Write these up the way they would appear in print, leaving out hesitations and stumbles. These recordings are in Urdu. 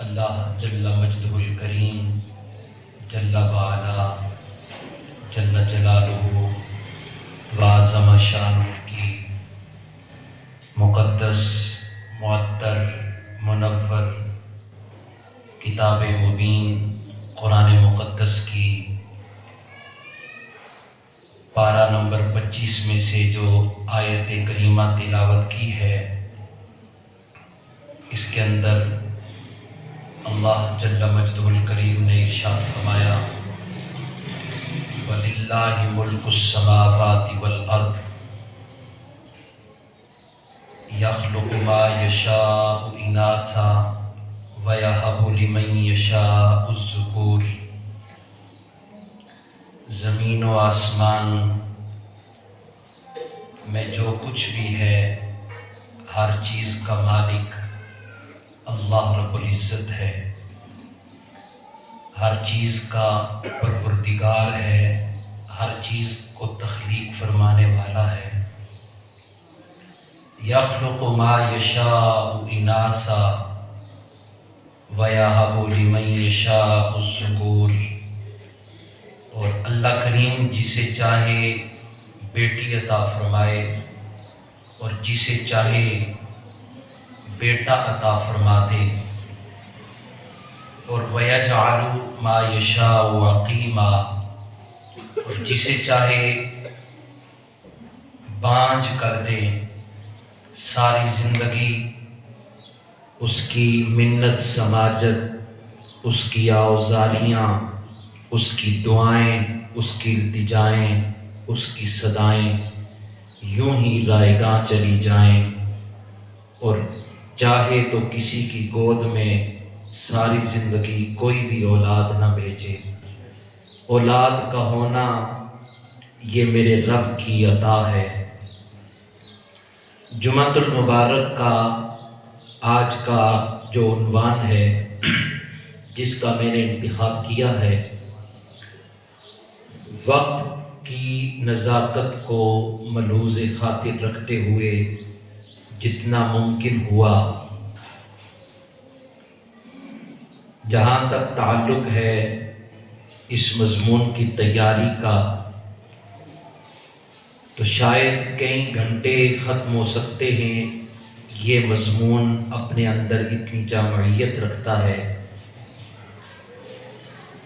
اللہ جل مجدہ الکریم، جل وعلا، جل جلالہ وعظم شانہ کی مقدس، معطر، منور کتاب مبین قرآن مقدس کی پارہ نمبر 25 میں سے جو آیت کریمہ تلاوت کی ہے، اس کے اندر اللہ جل مجدہ الکریم نے ارشاد فرمایا وَلِلَّهِ مُلْكُ السَّمَاوَاتِ وَالْأَرْضِ يَخْلُقُ مَا يَشَاءُ إِنَاثًا وَيَهَبُ لِمَن يَشَاءُ الذُّكُورَ۔ زمین و آسمان میں جو کچھ بھی ہے، ہر چیز کا مالک اللہ رب العزت ہے، ہر چیز کا پروردگار ہے، ہر چیز کو تخلیق فرمانے والا ہے۔ یخلق ما یشاء اناثا ویہب لمن یشاء الذکور، اور اللہ کریم جسے چاہے بیٹی عطا فرمائے اور جسے چاہے بیٹا عطا فرما دے، اور وَيَجْعَلُ مَا يَشَاءُ عَقِيمًا، اور جسے چاہے بانجھ کر دے، ساری زندگی اس کی منت سماجت، اس کی آوزاریاں، اس کی دعائیں، اس کی التجائیں، اس کی صدائیں یوں ہی رائگاں چلی جائیں، اور چاہے تو کسی کی گود میں ساری زندگی کوئی بھی اولاد نہ بھیجے۔ اولاد کا ہونا یہ میرے رب کی عطا ہے۔ جمعۃ المبارک کا آج کا جو عنوان ہے، جس کا میں نے انتخاب کیا ہے، وقت کی نزاکت کو ملحوظ خاطر رکھتے ہوئے جتنا ممکن ہوا، جہاں تک تعلق ہے اس مضمون کی تیاری کا، تو شاید کئی گھنٹے ختم ہو سکتے ہیں۔ یہ مضمون اپنے اندر اتنی جامعیت رکھتا ہے،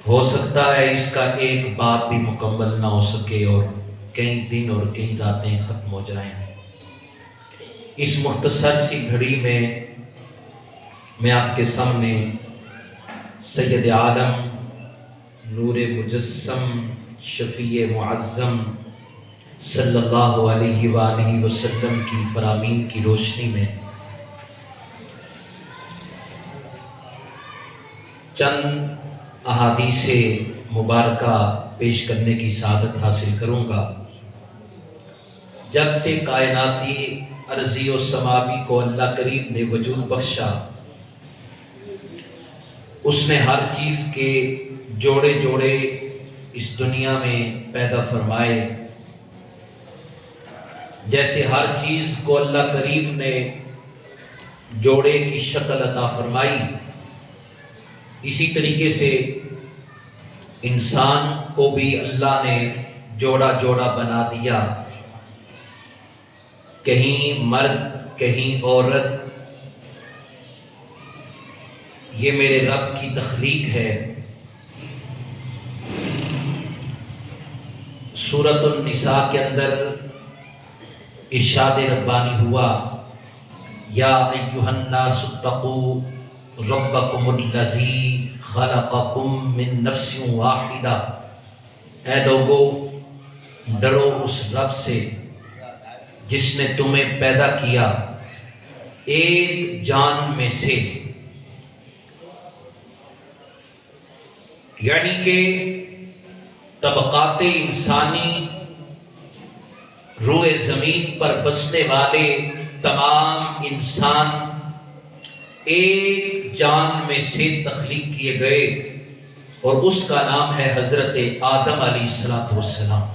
ہو سکتا ہے اس کا ایک باب بھی مکمل نہ ہو سکے اور کئی دن اور کئی راتیں ختم ہو جائیں۔ اس مختصر سی گھڑی میں آپ کے سامنے سید عالم، نور مجسم، شفیع معظم صلی اللہ علیہ وآلہ وسلم کی فرامین کی روشنی میں چند احادیث مبارکہ پیش کرنے کی سعادت حاصل کروں گا۔ جب سے کائناتی ارضی و سماوی کو اللہ کریم نے وجود بخشا، اس نے ہر چیز کے جوڑے جوڑے اس دنیا میں پیدا فرمائے۔ جیسے ہر چیز کو اللہ کریم نے جوڑے کی شکل عطا فرمائی، اسی طریقے سے انسان کو بھی اللہ نے جوڑا جوڑا بنا دیا، کہیں مرد کہیں عورت۔ یہ میرے رب کی تخلیق ہے۔ سورۃ النساء کے اندر ارشاد ربانی ہوا یا ایھا الناس اتقوا ربکم الذی خلقکم من نفس واحدہ، اے لوگو ڈرو اس رب سے جس نے تمہیں پیدا کیا ایک جان میں سے، یعنی کہ طبقات انسانی روئے زمین پر بسنے والے تمام انسان ایک جان میں سے تخلیق کیے گئے، اور اس کا نام ہے حضرت آدم علیہ السلام۔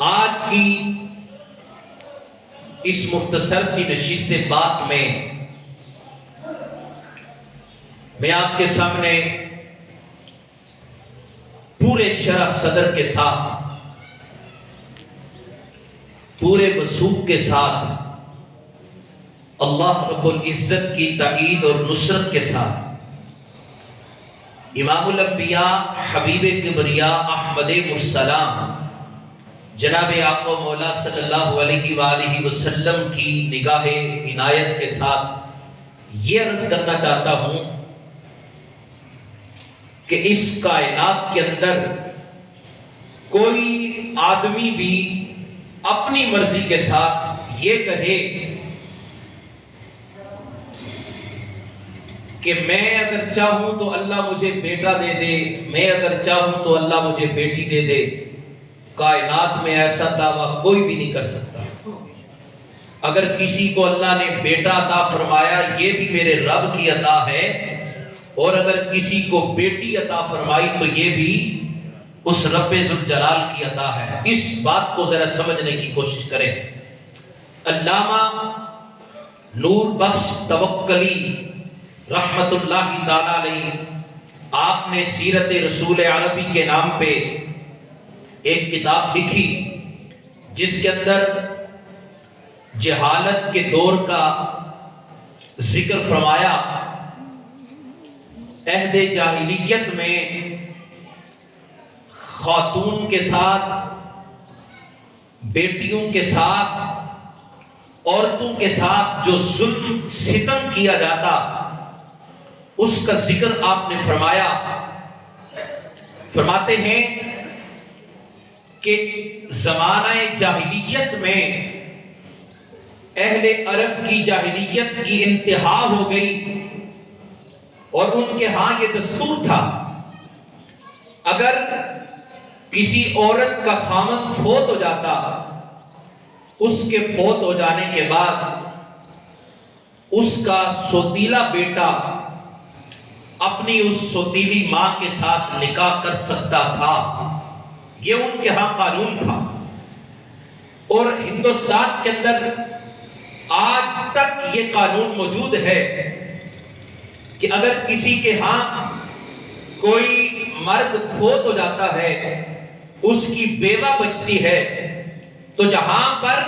آج کی اس مختصر سی نشست بات میں آپ کے سامنے پورے شرح صدر کے ساتھ، پورے وثوق کے ساتھ، اللہ رب العزت کی تائید اور نصرت کے ساتھ، امام الانبیاء حبیب کبریا احمد مرسلہ جناب آقا مولا صلی اللہ علیہ وآلہ وسلم کی نگاہ عنایت کے ساتھ یہ عرض کرنا چاہتا ہوں کہ اس کائنات کے اندر کوئی آدمی بھی اپنی مرضی کے ساتھ یہ کہے کہ میں اگر چاہوں تو اللہ مجھے بیٹا دے دے، میں اگر چاہوں تو اللہ مجھے بیٹی دے دے، کائنات میں ایسا دعویٰ کوئی بھی نہیں کر سکتا۔ اگر کسی کو اللہ نے بیٹا عطا فرمایا یہ بھی میرے رب کی عطا ہے، اور اگر کسی کو بیٹی عطا فرمائی تو یہ بھی اس رب ذوالجلال کی عطا ہے۔ اس بات کو ذرا سمجھنے کی کوشش کریں۔ علامہ نور بخش توکلی رحمت اللہ تعالی علیہ، آپ نے سیرت رسول عربی کے نام پہ ایک کتاب لکھی جس کے اندر جہالت کے دور کا ذکر فرمایا۔ عہد جاہلیت میں خاتون کے ساتھ، بیٹیوں کے ساتھ، عورتوں کے ساتھ جو ظلم ستم کیا جاتا اس کا ذکر آپ نے فرمایا۔ فرماتے ہیں کہ زمانہ جاہلیت میں اہل عرب کی جاہلیت کی انتہا ہو گئی، اور ان کے ہاں یہ دستور تھا اگر کسی عورت کا خامند فوت ہو جاتا، اس کے فوت ہو جانے کے بعد اس کا سوتیلا بیٹا اپنی اس سوتیلی ماں کے ساتھ نکاح کر سکتا تھا۔ یہ ان کے ہاں قانون تھا، اور ہندوستان کے اندر آج تک یہ قانون موجود ہے کہ اگر کسی کے ہاں کوئی مرد فوت ہو جاتا ہے، اس کی بیوہ بچتی ہے، تو جہاں پر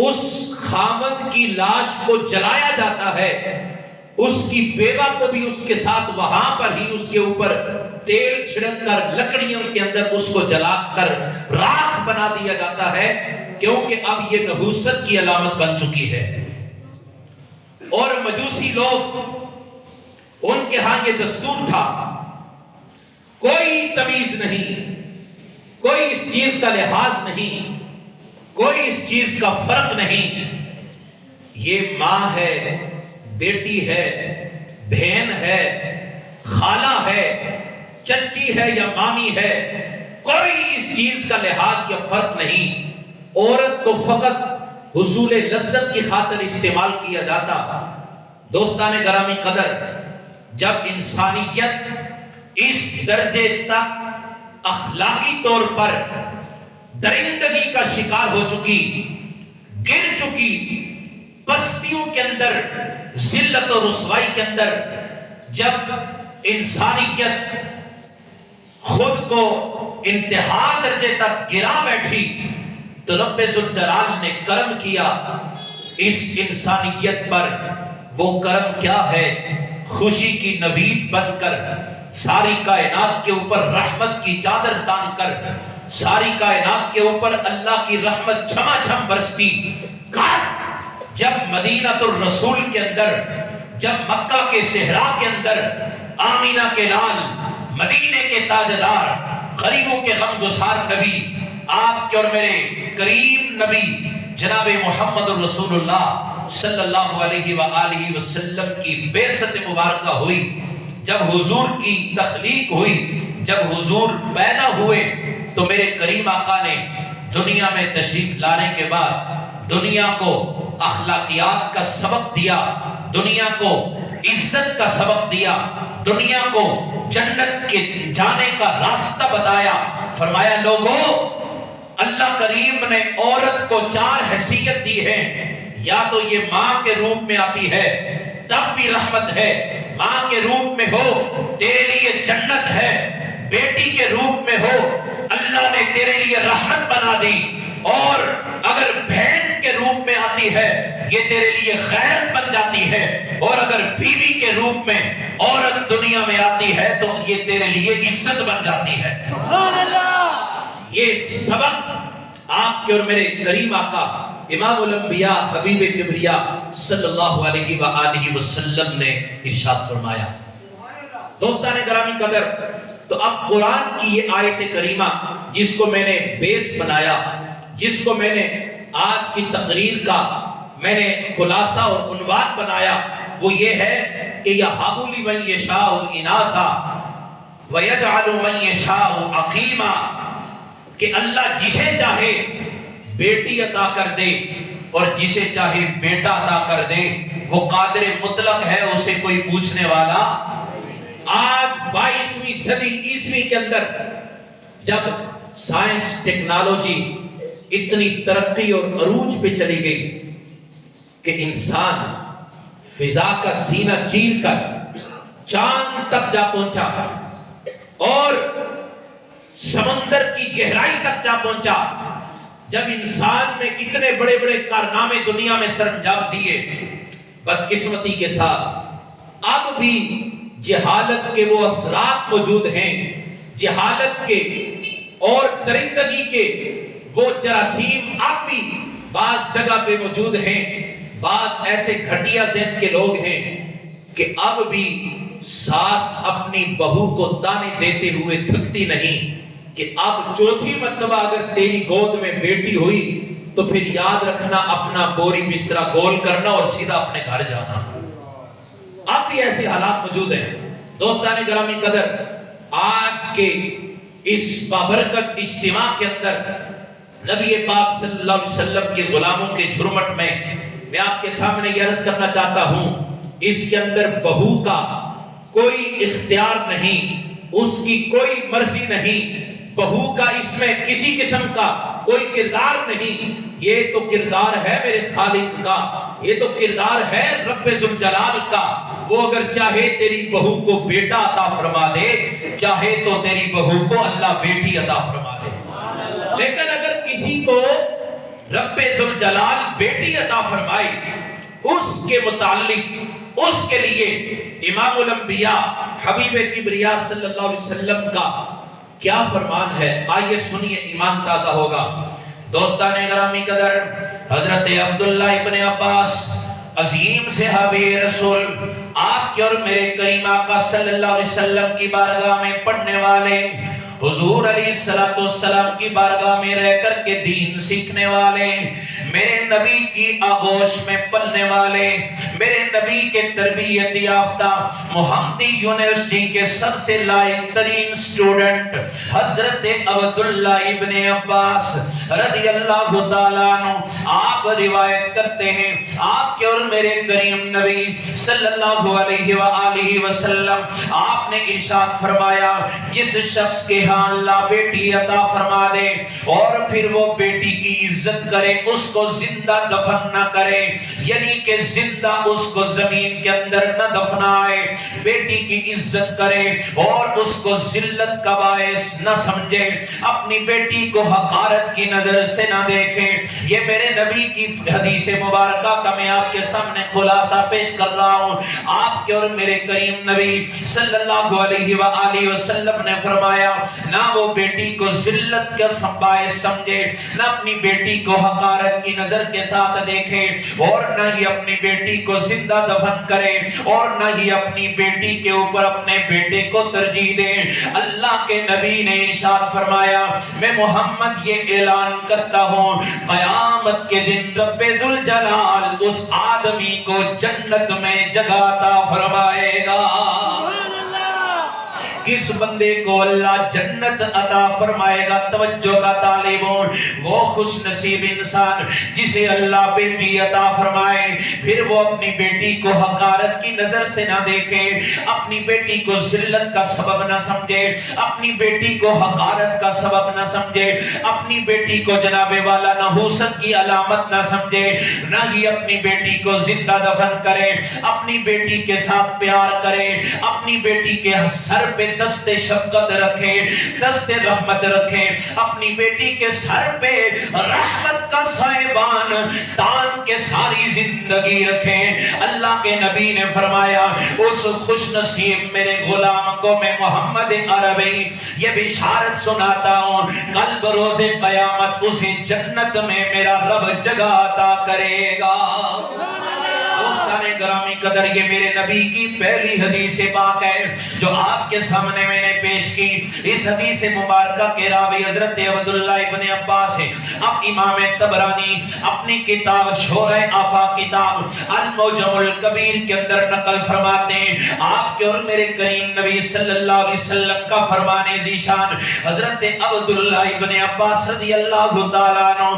اس خامد کی لاش کو جلایا جاتا ہے، اس کی بیوہ کو بھی اس کے ساتھ وہاں پر ہی اس کے اوپر تیل چھڑک کر لکڑیوں کے اندر اس کو جلا کر راکھ بنا دیا جاتا ہے، کیونکہ اب یہ نحوست کی علامت بن چکی ہے۔ اور مجوسی لوگ، ان کے ہاں یہ دستور تھا، کوئی تمیز نہیں، کوئی اس چیز کا لحاظ نہیں، کوئی اس چیز کا فرق نہیں، یہ ماں ہے، بیٹی ہے، بہن ہے، خالہ ہے، چچی ہے یا مامی ہے، کوئی اس چیز کا لحاظ یا فرق نہیں۔ عورت کو فقط حصول لذت کی خاطر استعمال کیا جاتا۔ دوستان گرامی قدر، جب انسانیت اس درجے تک اخلاقی طور پر درندگی کا شکار ہو چکی، گر چکی، پستیوں کے اندر، ذلت و رسوائی کے اندر، جب انسانیت خود کو انتہا درجے تک گرا بیٹھی، تو رب ذوالجلال نے کرم کیا اس انسانیت پر۔ وہ کرم کیا ہے؟ خوشی کی نوید بن کر ساری کائنات کے اوپر رحمت کی چادر تان کر، ساری کائنات کے اوپر اللہ کی رحمت چھما چھم برستی۔ جب مدینہ الرسول کے اندر، جب مکہ کے صحرا کے اندر آمینہ کے لال، مدینے کے تاجدار، غریبوں کے غمگسار نبی، آپ کے اور میرے کریم نبی جناب محمد الرسول اللہ صلی اللہ علیہ وآلہ وسلم کی بعثت مبارکہ ہوئی، جب حضور کی تخلیق ہوئی، جب حضور پیدا ہوئے، تو میرے کریم آقا نے دنیا میں تشریف لانے کے بعد دنیا کو اخلاقیات کا سبق دیا، دنیا کو عزت کا سبق دیا، دنیا کو جنت کے جانے کا راستہ بتایا۔ فرمایا لوگوں اللہ کریم نے عورت کو 4 حیثیت دی ہے. یا تو یہ ماں کے روپ میں آتی ہے تب بھی رحمت ہے، ماں کے روپ میں ہو تیرے لیے جنت ہے، بیٹی کے روپ میں ہو اللہ نے تیرے لیے رحمت بنا دی، اور اگر بہن کے روپ میں آتی ہے یہ تیرے لیے خیرت بن جاتی ہے، اور اگر بیوی کے روپ میں عورت دنیا میں آتی ہے تو یہ تیرے لیے عزت بن جاتی ہے. سبحان اللہ. یہ سبق آپ کے اور میرے کریم آقا امام الانبیاء حبیب کبریا صلی اللہ علیہ وآلہ وسلم نے ارشاد فرمایا. دوستان گرامی قدر، تو اب قرآن کی یہ آیت کریمہ جس کو میں نے بیس بنایا، جس کو میں نے آج کی تقریر کا میں نے خلاصہ اور عنوان بنایا، وہ یہ ہے کہ یَهَبُ لِمَن یَشَاءُ إِنَاثًا وَيَجْعَلُ مَن یَشَاءُ عَقِیمًا، کہ اللہ جسے چاہے بیٹی عطا کر دے اور جسے چاہے بیٹا عطا کر دے، وہ قادر مطلق ہے، اسے کوئی پوچھنے والا. آج 22ویں صدی عیسوی کے اندر جب سائنس ٹیکنالوجی اتنی ترقی اور عروج پہ چلی گئی کہ انسان فضا کا سینہ چیر کر چاند تک جا پہنچا اور سمندر کی گہرائی تک جا پہنچا، جب انسان نے اتنے بڑے بڑے کارنامے دنیا میں سر انجام دیے، بدقسمتی کے ساتھ اب بھی جہالت کے وہ اثرات موجود ہیں، جہالت کے اور درندگی کے وہ جراثیم اب بھی بعض جگہ پہ موجود ہیں. بعض ایسے گھٹیا ذہن کے لوگ ہیں کہ اب بھی ساس اپنی بہو کو تانے دیتے ہوئے تھکتی نہیں کہ اب 4تھی مرتبہ اگر تیری گود میں بیٹی ہوئی تو پھر یاد رکھنا اپنا بوری بسترا گول کرنا اور سیدھا اپنے گھر جانا. اب بھی ایسے حالات موجود ہیں. دوستان گرامی قدر، آج کے اس بابرکت اجتماع کے اندر نبی پاک صلی اللہ علیہ وسلم کے غلاموں کے جھرمٹ میں میں آپ کے سامنے یہ عرض کرنا چاہتا ہوں، اس کے اندر بہو کا کوئی اختیار نہیں، اس کی کوئی مرضی نہیں، بہو کا اس میں کسی قسم کا کوئی کردار نہیں. یہ تو کردار ہے میرے خالق کا، یہ تو کردار ہے رب ذوالجلال کا. وہ اگر چاہے تیری بہو کو بیٹا عطا فرما دے، چاہے تو تیری بہو کو اللہ بیٹی عطا فرما دے. لیکن اگر کسی کو رب ذوالجلال بیٹی عطا فرمائے، اس کے متعلق اس کے لیے امام الانبیاء حبیب کبریا صلی اللہ علیہ وسلم کا کیا فرمان ہے، آئیے سنیے، ایمان تازہ ہوگا. دوستان گرامی قدر، حضرت عبداللہ ابن عباس عظیم صحابی رسول، آپ کے اور میرے کریم آقا صلی اللہ علیہ وسلم کی بارگاہ میں پڑھنے والے، حضور علیہ السلام کی بارگاہ میں رہ کر کے دین سیکھنے والے، میرے نبی کی آغوش میں پلنے والے، میرے نبی کے تربیت یافتہ محمدی یونیورسٹی کے سب سے لائق ترین سٹوڈنٹ حضرت عبداللہ ابن عباس رضی اللہ تعالیٰ عنہ، آپ روایت کرتے ہیں آپ کے اور میرے کریم نبی صلی اللہ علیہ وآلہ وسلم آپ نے ارشاد فرمایا، جس شخص کے ہاں اللہ بیٹی عطا فرما دے اور پھر وہ بیٹی کی عزت کرے، اس کو زندہ دفن نہ کرے، یعنی کہ زندہ اس کو زمین کے اندر نہ دفنائے، بیٹی کی عزت کرے اور اس کو ذلت کا باعث نہ سمجھے، اپنی بیٹی کو حقارت کی نظر سے نہ دیکھے. یہ میرے نبی کی حدیث مبارکہ کا میں آپ کے سامنے خلاصہ پیش کر رہا ہوں. آپ کے اور میرے کریم نبی صلی اللہ علیہ وآلہ وسلم نے فرمایا، نہ وہ بیٹی کو ذلت کا باعث سمجھے، نہ اپنی بیٹی کو حقارت کی نظر کے ساتھ دیکھے، اور نہ ہی اپنی بیٹی کو زندہ دفن کرے، اور نہ ہی اپنی بیٹی کے اوپر اپنے بیٹے کو ترجیح دے. اللہ کے نبی نے ارشاد فرمایا، میں محمد یہ اعلان کرتا ہوں، قیامت کے دن رب ذوالجلال اس آدمی کو جنت میں جگہ عطا فرمائے گا کس بندے کو اللہ جنت عطا فرمائے گا؟ توجہ کا طالبون، وہ خوش نصیب انسان جسے اللہ بیٹی عطا فرمائے، پھر وہ اپنی بیٹی کو حقارت کی نظر سے نہ دیکھے، اپنی بیٹی کو ذلت کا سبب نہ سمجھے، اپنی بیٹی کو حقارت کا سبب نہ سمجھے، اپنی بیٹی کو جناب والا نحوست کی علامت نہ سمجھے، نہ ہی اپنی بیٹی کو زندہ دفن کرے، اپنی بیٹی کے ساتھ پیار کرے، اپنی بیٹی کے سر پہ دست شفقت رکھے، دست رحمت رکھے، اپنی بیٹی کے سر پہ رحمت کا سائبان تان کے ساری زندگی رکھیں۔ اللہ کے نبی نے فرمایا اس خوش نصیب میرے غلام کو میں محمد عربی یہ بشارت سناتا ہوں، کل بروز قیامت اسے جنت میں میرا رب جگہ عطا کرے گا۔ دوستان گرامی قدر، یہ میرے نبی کی پہلی حدیث پاک ہے جو آپ کے سامنے میں نے پیش کی۔ اس حدیث مبارکہ کے راوی حضرت عبداللہ ابن عباس ہے۔ اب امام طبرانی اپنی کتاب شورہ آفاق کتاب المعجم الکبیر کے اندر نقل فرماتے ہیں، آپ کے اور میرے کریم نبی صلی اللہ علیہ وسلم کا فرمان ذیشان حضرت عبداللہ ابن عباس رضی اللہ تعالیٰ عنہ،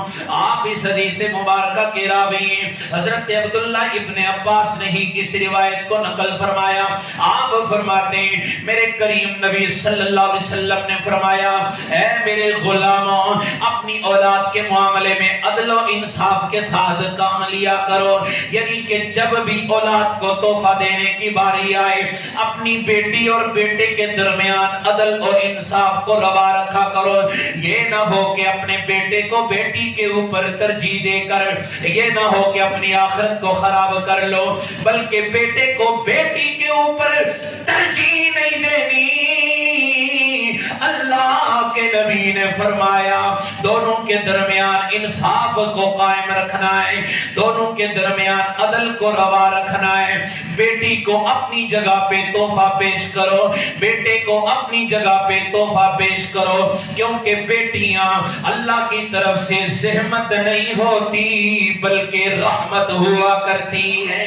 آپ اس حدیث مبارکہ کے راوی ہیں۔ حضرت عبداللہ ابن عباس نے ہی اس روایت کو نقل فرمایا۔ آپ فرماتے ہیں میرے کریم نبی صلی اللہ علیہ وسلم نے فرمایا، اے میرے غلاموں، اپنی اولاد کے معاملے میں عدل و انصاف کے ساتھ کام لیا کرو، یعنی کہ جب بھی اولاد کو تحفہ دینے کی باری آئے اپنی بیٹی اور بیٹے کے درمیان عدل اور انصاف کو روا رکھا کرو۔ یہ نہ ہو کہ اپنے بیٹے کو بیٹی کے اوپر ترجیح دے کر، یہ نہ ہو کہ اپنی آخرت کو خراب کر لو، بلکہ بیٹے کو بیٹی کے اوپر ترجیح نہیں دینی۔ اللہ کے نبی نے فرمایا دونوں کے درمیان انصاف کو قائم رکھنا ہے، دونوں کے درمیان عدل کو روا رکھنا ہے۔ بیٹی کو اپنی جگہ پہ تحفہ پیش کرو، بیٹے کو اپنی جگہ پہ تحفہ پیش کرو، کیونکہ بیٹیاں اللہ کی طرف سے زحمت نہیں ہوتی بلکہ رحمت ہوا کرتی ہیں۔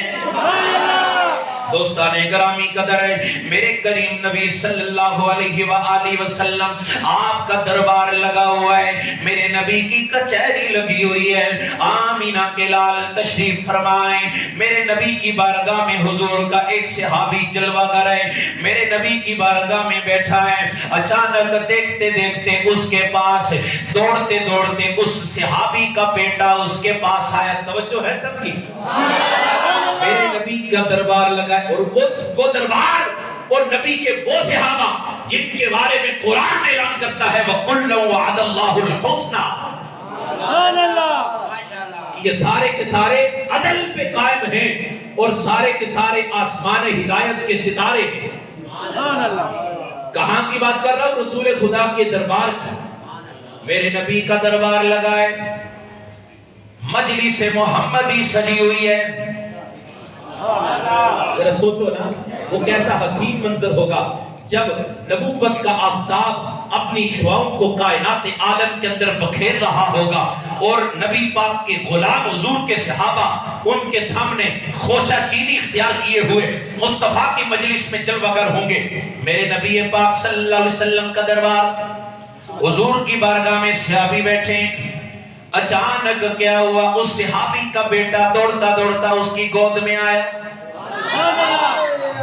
دوستان گرامی قدر ہے، میرے کریم نبی صلی اللہ علیہ وآلہ وسلم آپ کا دربار لگا ہوا ہے، میرے نبی کی کچہری لگی ہوئی ہے، آمینہ کے لال تشریف فرمائیں۔ میرے نبی کی بارگاہ میں حضور کا ایک صحابی جلوہ گر ہے، میرے نبی کی بارگاہ میں بیٹھا ہے، اچانک دیکھتے دیکھتے اس کے پاس دوڑتے دوڑتے اس صحابی کا بیٹا اس کے پاس آیا۔ توجہ ہے سب کی؟ میرے نبی کا دربار لگا ہے، اور وہ دربار اور نبی کے وہ صحابہ جن کے بارے میں قرآن اعلان کرتا ہے وَقُلًّا وَعَدَ اللَّهُ الْحُسْنَى، یہ سارے کے سارے عدل پہ قائم ہیں اور سارے کے سارے آسمان ہدایت کے ستارے ہیں۔ کہاں کی بات کر رہا ہوں؟ رسول خدا کے دربار کی۔ میرے نبی کا دربار لگا ہے، مجلس محمدی سجی ہوئی ہے۔ ذرا سوچو نا وہ کیسا حسین منظر ہوگا جب نبوت کا آفتاب اپنی شعاؤں کو کائنات عالم کے اندر بکھیر رہا ہوگا، اور نبی پاک کے غلام حضور کے صحابہ ان کے سامنے خوشہ چینی اختیار کیے ہوئے مصطفیٰ کی مجلس میں جلوہ گر ہوں گے۔ میرے نبی پاک صلی اللہ علیہ وسلم کا دربار، حضور کی بارگاہ میں صحابی بیٹھے ہیں۔ اچانک کیا ہوا؟ اس صحابی کا بیٹا دوڑتا دوڑتا اس کی گود میں آیا۔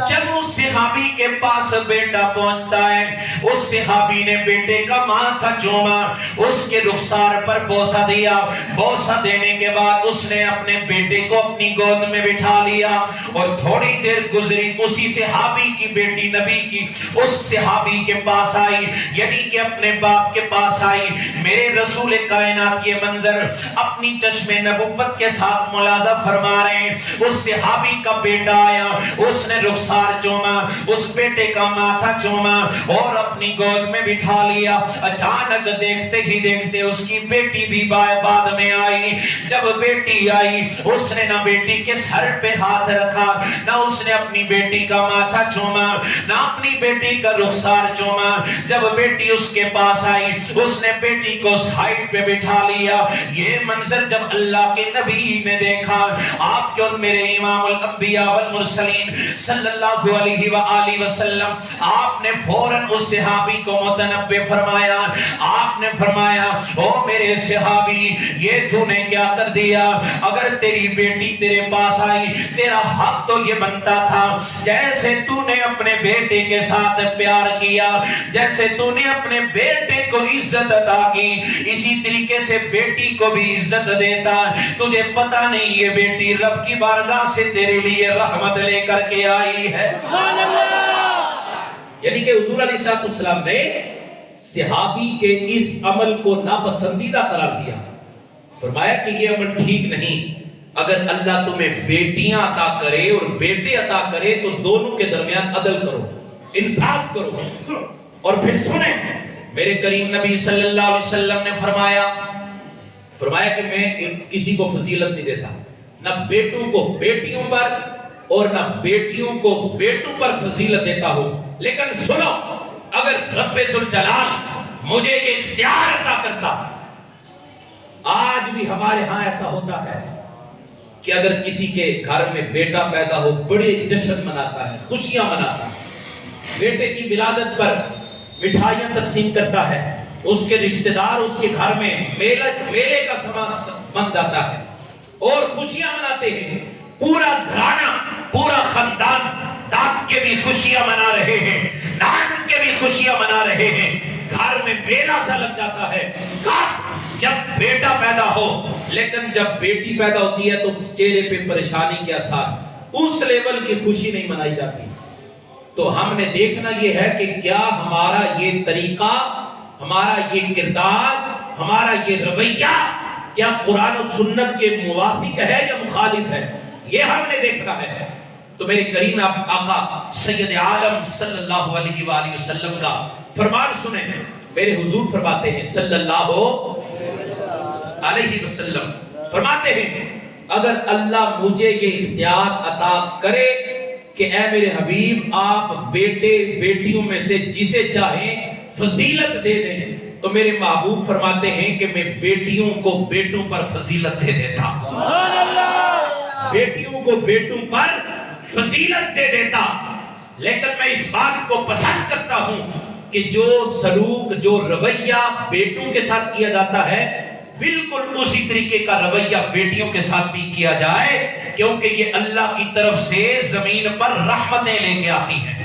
جب اس صحابی کے پاس بیٹا پہنچتا ہے، اس صحابی نے بیٹے کا ماتھا چوما، اس کے رخسار پر بوسہ دیا، بوسہ دینے کے بعد اس نے اپنے بیٹے کو اپنی گود میں بٹھا لیا، اور تھوڑی دیر گزری اسی صحابی کی بیٹی نبی کی اس صحابی کے پاس آئی، یعنی کہ اپنے باپ کے پاس آئی۔ میرے رسول کائنات یہ منظر اپنی چشم نبوت کے ساتھ ملاحظہ فرما رہے ہیں۔ اس صحابی کا بیٹا آیا، اس نے رخسار چوما، اس بیٹے کا ماتھا چوما اور اپنی گود میں بٹھا لیا۔ اچانک دیکھتے ہی دیکھتے اس کی بیٹی بھی بعد میں آئی۔ جب بیٹی آئی، اس نے نہ بیٹی کے سر پہ ہاتھ رکھا، نہ اس نے اپنی بیٹی کا ماتھا چوما، نہ اپنی بیٹی کا رخسار چوما۔ جب بیٹی اس کے پاس آئی، اس نے بیٹی کو سائیڈ پہ بٹھا لیا۔ یہ منظر جب اللہ کے نبی نے دیکھا، آپ کے اور میرے امام الانبیاء والمرسلین صلی اللہ علیہ وآلہ وسلم، آپ نے فوراً اس صحابی کو متنبہ فرمایا۔ آپ نے فرمایا، او میرے صحابی، یہ تو نے کیا کر دیا؟ اگر تیری بیٹی تیرے پاس آئی، تیرا حق تو یہ بنتا تھا جیسے تو نے اپنے بیٹے کے ساتھ پیار کیا، جیسے تو نے اپنے بیٹے کو عزت عطا کی، اسی طریقے سے بیٹی کو بھی عزت دیتا۔ تجھے پتہ نہیں یہ بیٹی رب کی بارگاہ سے تیرے لیے رحمت لے کر کے آئی ہے۔ یعنی کہ حضور علیہ السلام نے صحابی کے اس عمل کو ناپسندیدہ قرار دیا، فرمایا کہ یہ عمل ٹھیک نہیں۔ اگر اللہ تمہیں بیٹیاں عطا کرے اور بیٹے عطا کرے تو دونوں کے درمیان عدل کرو، انصاف کرو۔ اور پھر سنیں، میرے کریم نبی صلی اللہ علیہ وسلم نے فرمایا کہ میں کسی کو فضیلت نہیں دیتا، نہ بیٹوں کو بیٹیوں پر اور نہ بیٹیوں کو بیٹوں پر فضیلت دیتا ہوں۔ لیکن سنو، اگر رب ذوالجلال مجھے یہ اختیار عطا کرتا، آج بھی ہمارے ہاں ایسا ہوتا ہے کہ اگر کسی کے گھر میں بیٹا پیدا ہو، بڑے جشن مناتا ہے، خوشیاں مناتا ہے، بیٹے کی ولادت پر مٹھائیاں تقسیم کرتا ہے، اس کے رشتہ دار اس کے گھر میں میلے کا سما بن جاتا ہے اور خوشیاں مناتے ہیں، پورا گھرانہ، پورا خاندان، داد کے بھی خوشیاں منا رہے ہیں، نان کے بھی خوشیاں منا رہے ہیں، گھر میں میلہ سا لگ جاتا ہے جب بیٹا پیدا ہو۔ لیکن جب بیٹی پیدا ہوتی ہے تو چہرے پہ پریشانی کے آثار، اس لیول کی خوشی نہیں منائی جاتی۔ تو ہم نے دیکھنا یہ ہے کہ کیا ہمارا یہ طریقہ، ہمارا یہ کردار، ہمارا یہ رویہ کیا قرآن و سنت کے موافق ہے یا مخالف ہے، یہ ہم نے دیکھنا ہے۔ تو میرے کریم آقا سید عالم صلی اللہ علیہ وآلہ وسلم کا فرمان سنیں۔ میرے حضور فرماتے ہیں صلی اللہ علیہ وسلم، فرماتے ہیں اگر اللہ مجھے یہ اختیار عطا کرے کہ اے میرے حبیب آپ بیٹے بیٹیوں میں سے جسے چاہیں فضیلت دے دیں، تو میرے محبوب فرماتے ہیں کہ میں بیٹیوں کو بیٹوں پر فضیلت دے دیتا، بیٹیوں کو بیٹوں پر فضیلت دے دیتا۔ لیکن میں اس بات کو پسند کرتا ہوں کہ جو سلوک، جو رویہ بیٹوں کے ساتھ کیا جاتا ہے، بالکل اسی طریقے کا رویہ بیٹیوں کے ساتھ بھی کیا جائے، کیونکہ یہ اللہ کی طرف سے زمین پر رحمتیں لے کے آتی ہیں۔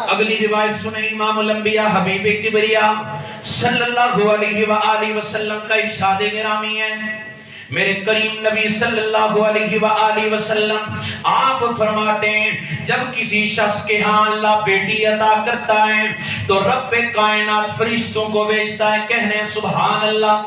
اگلی روایت سنیں، امام الانبیاء حبیب کبریا صلی اللہ علیہ وآلہ وسلم کا ارشاد گرامی ہے۔ میرے کریم نبی صلی اللہ علیہ وآلہ وسلم آپ فرماتے ہیں جب کسی شخص کے ہاں اللہ بیٹی عطا کرتا ہے تو رب کائنات فرشتوں کو بھیجتا ہے کہنے سبحان اللہ۔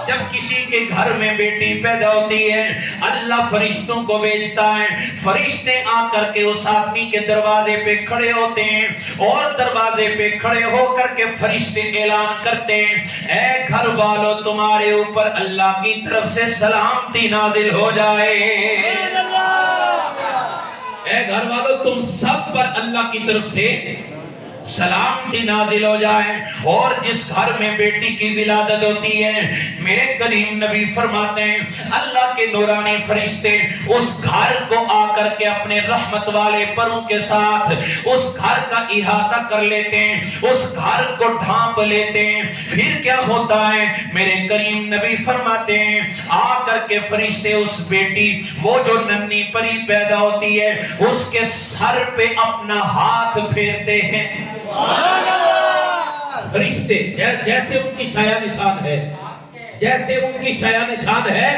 جب کسی کے گھر میں بیٹی پیدا ہوتی ہے اللہ فرشتوں کو بھیجتا ہے، فرشتے آ کر کے اس آدمی کے دروازے پہ کھڑے ہوتے ہیں اور دروازے پہ کھڑے ہو کر کے فرشتے اعلان کرتے ہیں اے گھر والوں تمہارے اوپر اللہ کی طرف سے سلامتی نازل ہو جائے، اے گھر والوں تم سب پر اللہ کی طرف سے سلامتی نازل ہو جائے۔ اور جس گھر میں بیٹی کی ولادت ہوتی ہے میرے کریم نبی فرماتے ہیں اللہ کے نورانی فرشتے اس گھر کو آ کر کے اپنے رحمت والے پروں کے ساتھ اس گھر کا احاطہ کر لیتے ہیں، اس گھر کو ڈھانپ لیتے ہیں۔ پھر کیا ہوتا ہے میرے کریم نبی فرماتے ہیں آ کر کے فرشتے اس بیٹی وہ جو ننھی پری پیدا ہوتی ہے اس کے سر پہ اپنا ہاتھ پھیرتے ہیں۔ فرشتے جیسے ان کی شایع نشان ہے، جیسے ان کی شایع نشان ہے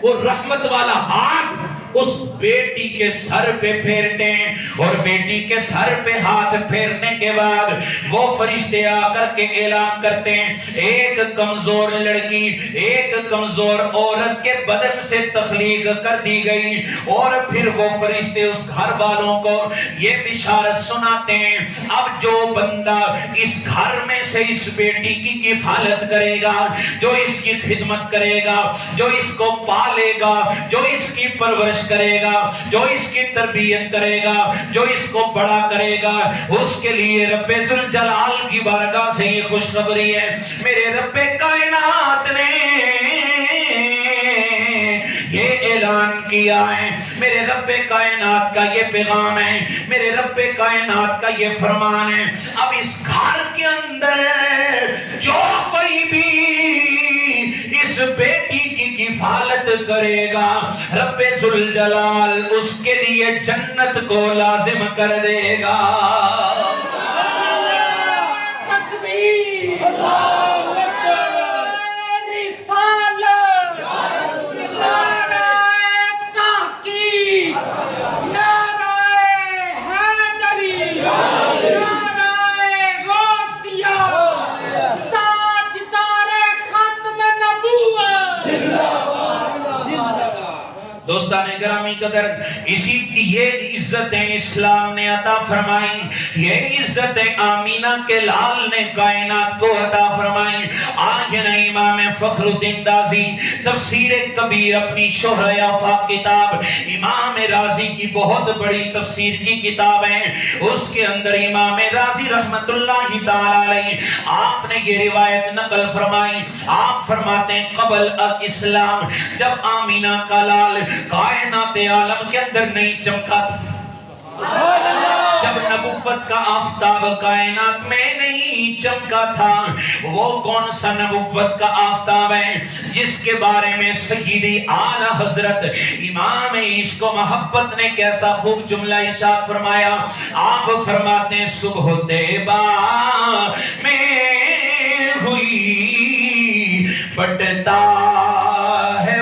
وہ رحمت والا ہاتھ اس بیٹی کے سر پہ پھیرتے ہیں، اور بیٹی کے سر پہ ہاتھ پھیرنے کے بعد وہ فرشتے آ کر کے اعلان کرتے ہیں ایک کمزور لڑکی، ایک کمزور عورت کے بدن سے تخلیق کر دی گئی، اور پھر وہ فرشتے اس گھر والوں کو یہ بشارت سناتے ہیں اب جو بندہ اس گھر میں سے اس بیٹی کی کفالت کرے گا، جو اس کی خدمت کرے گا، جو اس کو پالے گا، جو اس کی پرورش کرے گا، جو اس کی تربیت کرے گا، جو اس کو بڑا کرے گا، اس کے لیے رب ذوالجلال کی بارگاہ سے یہ خوشخبری ہے، میرے رب کائنات نے یہ اعلان کیا ہے، میرے رب کائنات کا یہ پیغام ہے، میرے رب کائنات کا یہ فرمان ہے، اب اس گھر کے اندر جو کوئی بھی اس بیٹی کی کفالت کرے گا رب ذوالجلال اس کے لیے جنت کو لازم کر دے گا۔ دوستان گرامی قدر، اسی یہ عزتیں اسلام نے عطا فرمائی، یہ عزتیں آمینہ کے لال نے کائنات کو عطا فرمائی۔ آئین امام فخر الدین رازی تفسیر کبیر اپنی شہرہ آفاق کتاب، امام رازی کی بہت بڑی تفسیر کی کتاب ہے، اس کے اندر امام رازی رحمت اللہ تعالی علیہ آپ نے یہ روایت نقل فرمائی، آپ فرماتے ہیں قبل اسلام جب آمینہ کا لال کائنات عالم کے اندر نہیں چمکا تھا، جب نبوت کا آفتاب کائنات میں نہیں چمکا تھا، وہ کون سا نبوت کا آفتاب ہے جس کے بارے میں سیدی اعلی حضرت امام عشق و محبت نے کیسا خوب جملہ ارشاد فرمایا۔ آپ فرماتے ہیں صبح طیبہ میں ہوئی بٹتا ہے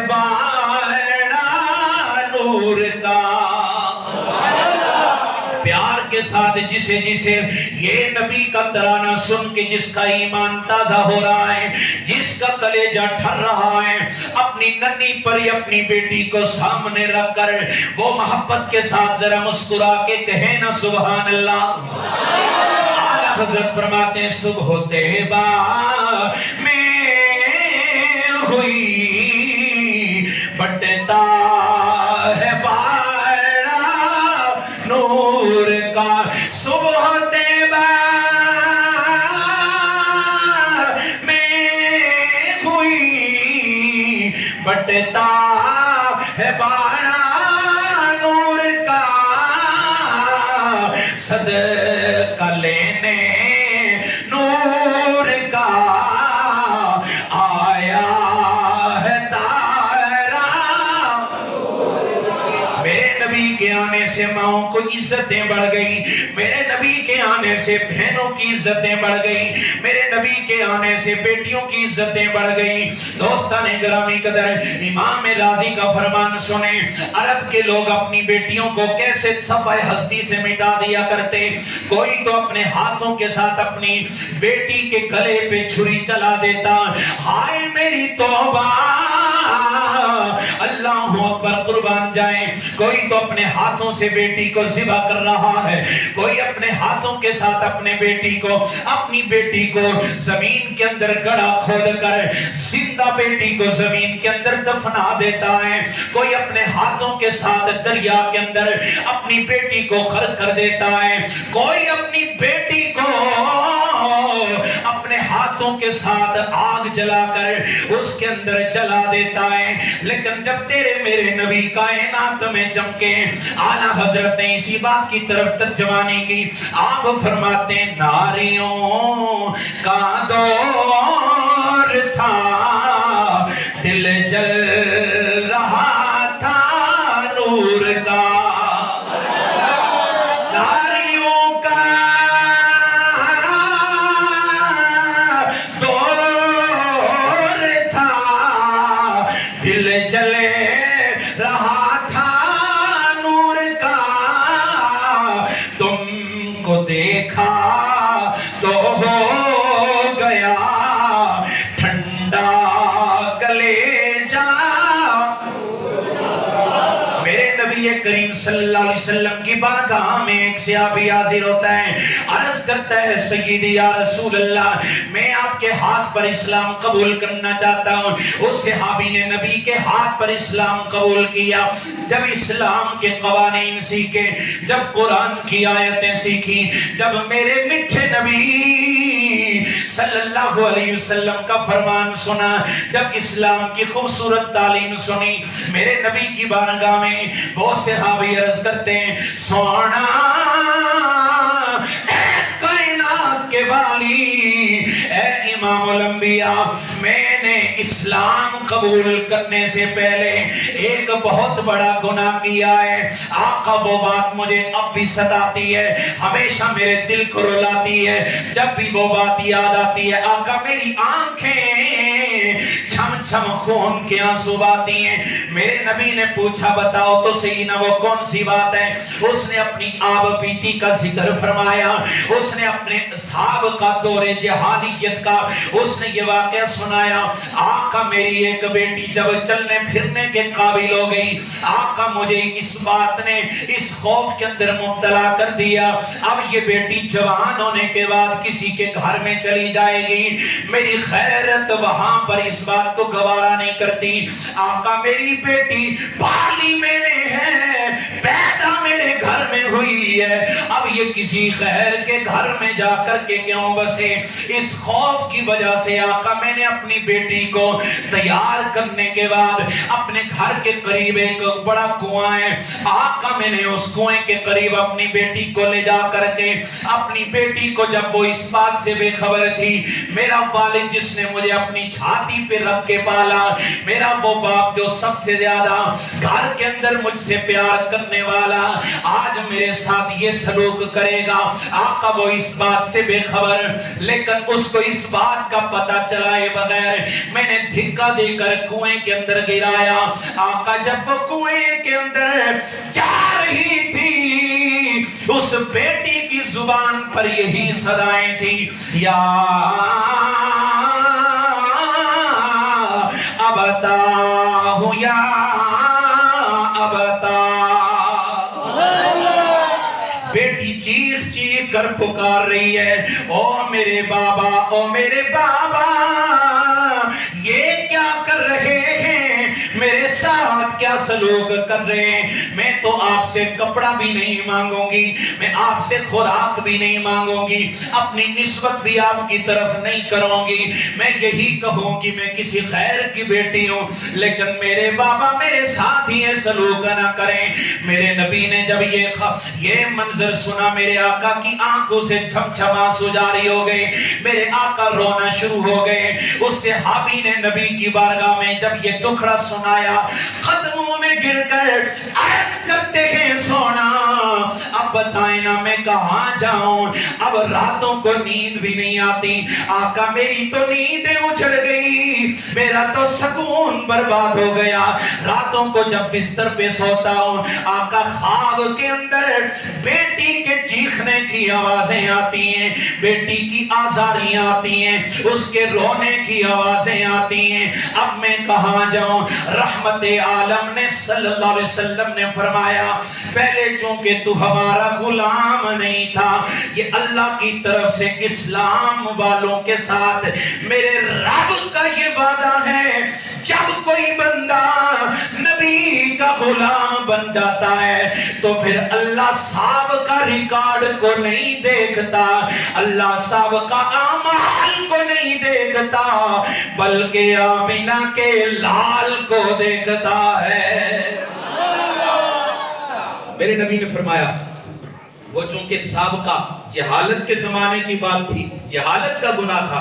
پیار کے ساتھ جسے جسے یہ نبی کا ترانہ سن کے جس کا ایمان تازہ ہو رہا ہے، جس کا کلیجہ ٹھر رہا ہے، اپنی ننھی پری اپنی بیٹی کو سامنے رکھ کر وہ محبت کے ساتھ ذرا مسکرا کے کہے نا سبحان اللہ۔ اعلیٰ حضرت فرماتے ہیں صبح طیبہ میں ہوئی بٹتا ہے بارہ نور کا، صبح طیبہ میں ہوئی بٹتا ہے بارہ نور کا، صدقہ لینے نور کا آیا ہے تارا۔ میرے نبی کے آنے سے ماؤں کو عزتیں بڑھ گئی، میرے نبی کے آنے سے بہنوں کی عزتیں بڑھ گئی، میرے نبی کے آنے سے بیٹیوں کی عزتیں بڑھ گئی۔ دوستان گرامی قدر، امام رازی کا فرمان سنیں، عرب کے لوگ اپنی بیٹیوں کو کیسے صفحہ ہستی سے مٹا دیا کرتے، کوئی تو اپنے ہاتھوں کے ساتھ اپنی بیٹی کے گلے پہ چھری چلا دیتا، ہائے میری توبہ اللہ اکبر قربان جائیں، کوئی تو اپنے ہاتھوں سے بیٹی کو ذبح کر رہا ہے، کوئی اپنے ہاتھوں کے ساتھ اپنے بیٹی کو زمین کے اندر گڑھا کھود کر زندہ بیٹی کو زمین کے اندر دفنا دیتا ہے، کوئی اپنے ہاتھوں کے ساتھ دریا کے اندر اپنی بیٹی کو غرق کر دیتا ہے، کوئی اپنی بیٹی کو اپنے ہاتھوں کے ساتھ آگ جلا کر اس کے اندر جلا دیتا ہے۔ لیکن جب تیرے میرے نبی کائنات میں چمکے، اعلیٰ حضرت نے اسی بات کی طرف ترجمانی کی، آپ فرماتے ہیں ناریوں کا دور تھا، دل جل رہا تھا نور کا، ناریوں کا دور تھا، دل جل رہا تھا نبی کریم صلی اللہ علیہ وسلم کی بارگاہ میں ایک صحابی حاضر ہوتا ہے، عرض کرتا ہے سیدی یا رسول اللہ میں آپ کے ہاتھ پر اسلام قبول کرنا چاہتا ہوں۔ اس صحابی نے نبی کے ہاتھ پر اسلام قبول کیا۔ جب اسلام کے قوانین سیکھے، جب قرآن کی آیتیں سیکھی، جب میرے میٹھے نبی صلی اللہ علیہ وسلم کا فرمان سنا، جب اسلام کی خوبصورت تعلیم سنی، میرے نبی کی بارگاہ میں وہ صحابی عرض کرتے ہیں سونا اے کائنات کے والی، اے امام الانبیاء، میں نے اسلام قبول کرنے سے پہلے ایک بہت بڑا گناہ کیا ہے۔ آقا وہ بات مجھے اب بھی ستاتی ہے، ہمیشہ میرے دل کو رلاتی ہے، جب بھی وہ بات یاد آتی ہے آقا میری آنکھیں چھم چھم خون کے آنسو آتی ہیں۔ میرے نبی نے پوچھا بتاؤ تو صحیح نا وہ کون سی بات ہے؟ اس نے اپنی آب بیتی کا ذکر فرمایا، اس نے اپنے اصحاب کا دور جہالیت کا اس نے یہ واقعہ سنایا۔ آقا میری ایک بیٹی جب چلنے پھرنے کے قابل ہو گئی، آقا مجھے اس بات نے اس خوف کے اندر مبتلا کر دیا، اب یہ بیٹی جوان ہونے کے بعد کسی کے گھر میں چلی جائے گی، میری خیرت وہاں پر اس بات کو گوارا نہیں کرتی۔ آقا میری بیٹی پالی میں نے ہے، پیدا میرے گھر میں ہوئی ہے، اب یہ کسی خیر کے گھر میں جا کر کے کیوں بسے؟ اس خوف کی وجہ سے آقا میں نے اپنی بیٹی کو تیار کرنے کے بعد اپنے گھر کے قریب ایک بڑا کنواں ہے، آقا میں نے اس کنویں کے قریب اپنی بیٹی کو لے جا کر کے اپنی بیٹی کو، جب وہ اس بات سے بے خبر تھی، میرا والد جس نے مجھے اپنی چھاتی پہ رکھ کے پالا، میرا وہ باپ جو سب سے زیادہ گھر کے اندر مجھ سے پیار کرنے والا، آج میرے ساتھ یہ سلوک کرے گا، آقا وہ اس بات سے بے خبر، لیکن اس کو اس بات کا پتہ چلائے بغیر میں نے دھکا دے کر کنویں کے اندر گرایا۔ آقا جب وہ کنویں کے اندر جا رہی تھی، اس بیٹی کی زبان پر یہی صدائیں تھی، یا ابتا ہوں یا ابتا۔ بیٹی چیخ چیخ کر پکار رہی ہے، او میرے بابا، او میرے بابا، یہ کیا کر رہے ہیں؟ میرے ساتھ کیا سلوک کر رہے ہیں؟ میں تو آپ سے کپڑا بھی نہیں مانگوں گی، میں آپ سے خوراک بھی نہیں مانگوں گی، اپنی نسبت بھی آپ کی طرف نہیں کروں گی، میں یہی کہوں کہ میں کسی خیر کی بیٹی ہوں، لیکن میرے بابا میرے ساتھ ہی یہ سلوک نہ کریں۔ میرے نبی نے جب یہ منظر سنا، میرے آقا کی آنکھوں سے چھم چھم آنسو جاری ہو گئے، میرے آقا رونا شروع ہو گئے۔ اس صحابی نے نبی کی بارگاہ میں جب یہ دکھڑا سنایا، قدموں میں گر کر عرض کرتے ہیں سونا اب بتائیں نا میں کہاں جاؤں، اب راتوں کو نیند بھی نہیں آتی، آقا میری تو نیندیں اجڑ گئی، میرا تو سکون برباد ہو گیا، راتوں کو جب بستر پہ سوتا ہوں آقا خواب کے اندر بیٹی کے چیخنے کی آوازیں آتی ہیں، بیٹی کی آزاریاں آتی ہیں، اس کے رونے کی آوازیں آتی ہیں، اب میں کہاں جاؤں؟ رحمت عالم نے صلی اللہ علیہ وسلم نے فرمایا پہلے چونکہ تو ہمارا غلام نہیں تھا، یہ اللہ کی طرف سے اسلام والوں کے ساتھ میرے رب کا یہ وعدہ ہے، جب کوئی بندہ نبی کا غلام بن جاتا ہے تو پھر اللہ صاحب کا ریکارڈ کو نہیں دیکھتا، اللہ صاحب کا اعمال کو نہیں دیکھتا، بلکہ آمینہ کے لال کو دیکھتا ہے۔ میرے نبی نے فرمایا وہ چونکہ سابقہ جہالت کے زمانے کی بات تھی، جہالت کا گناہ تھا،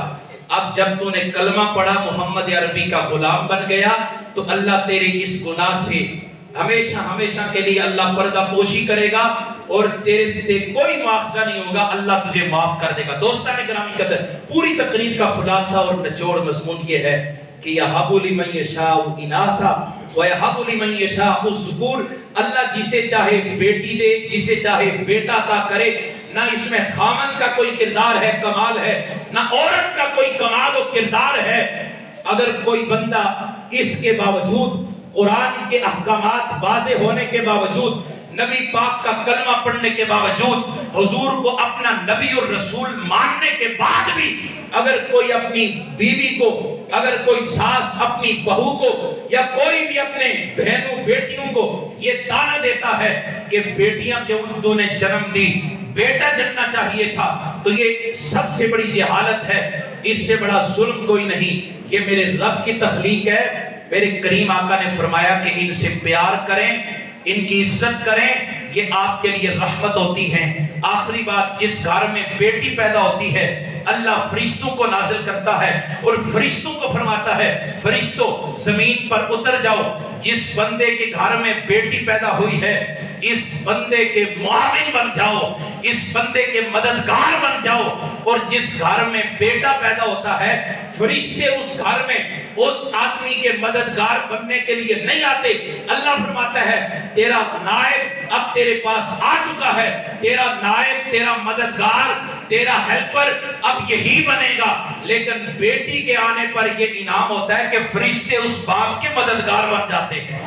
اب جب تو نے کلمہ پڑھا محمد عربی کا غلام بن گیا تو اللہ تیرے اس گناہ سے ہمیشہ ہمیشہ کے لیے اللہ پردہ پوشی کرے گا اور تیرے سے کوئی مواخذہ نہیں ہوگا، اللہ تجھے معاف کر دے گا۔ دوستان گرامی قدر، پوری تقریر کا خلاصہ اور نچوڑ مضمون یہ ہے کہ یَحَبُ لِمَن یَشَاءُ اِنَاثًا وَیَحَبُ لِمَن یَشَاءُ الذُّکُورَ، اللہ جسے چاہے بیٹی دے، جسے چاہے بیٹا عطا کرے، نہ اس میں خامن کا کوئی کردار ہے، کمال ہے، نہ عورت کا کوئی کمال و کردار ہے۔ اگر کوئی بندہ اس کے باوجود قرآن کے احکامات واضح ہونے کے باوجود، نبی پاک کا کلمہ پڑھنے کے باوجود، حضور کو اپنا نبی اور رسول ماننے کے بعد بھی اگر کوئی اپنی بیوی کو، اگر کوئی ساس اپنی بہو کو، یا کوئی بھی اپنے بہنوں بیٹیوں کو یہ تانا دیتا ہے کہ بیٹیاں کیوں تو نے جنم دی، بیٹا جننا چاہیے تھا، تو یہ سب سے بڑی جہالت ہے۔ اس سے بڑا ظلم کوئی نہیں۔ یہ میرے رب کی تخلیق ہے۔ میرے کریم آقا نے فرمایا کہ ان سے پیار کریں، ان کی عزت کریں، یہ آپ کے لیے رحمت ہوتی ہیں۔ آخری بات، جس گھر میں بیٹی پیدا ہوتی ہے اللہ فرشتوں کو نازل کرتا ہے اور فرشتوں کو فرماتا ہے فرشتوں زمین پر اتر جاؤ، جس بندے کے گھر میں بیٹی پیدا ہوئی ہے اس بندے کے معاون بن جاؤ، اس بندے کے مددگار بن جاؤ۔ اور جس گھر میں بیٹا پیدا ہوتا ہے فرشتے اس گھر میں اس آدمی کے مددگار بننے کے لیے نہیں آتے۔ اللہ فرماتا ہے تیرا نائب اب تیرے پاس آ چکا ہے، تیرا نائب، تیرا مددگار، تیرا ہیلپر اب یہی بنے گا۔ لیکن بیٹی کے آنے پر یہ انعام ہوتا ہے کہ فرشتے اس باپ کے مددگار بن جاتے ہیں۔